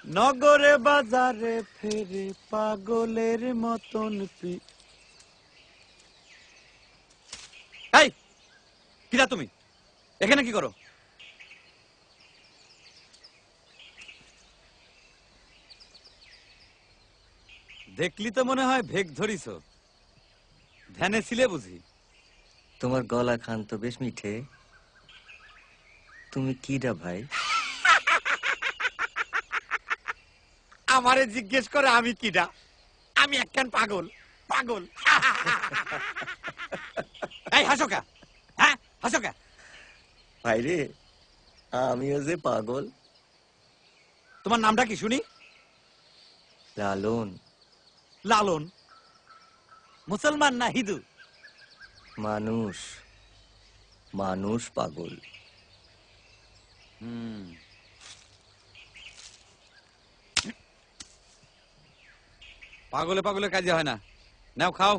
নগরে বাজারে ফেরে পাগলের মতন এই কিরা তুমি এখানে কি করো? দেখলি তো মনে হয় ভেগ ধরিস, ধ্যানে ছিলে বুঝি। তোমার গলা খান তো বেশ মিঠে। তুমি কিডা ভাই? আমারে জিজ্ঞেস করে আমি কিডা? আমি একখান পাগল। পাগল। এই হাসোকা, হ্যাঁ হাসোকা। ভাই রে, আমিও যে পাগল। তোমার নামটা কি শুনি? লালন। লালন? মুসলমান না হিন্দু? মানুষ, মানুষ পাগল। পাগলে পাগলে কাজে হয় না। নাও খাও।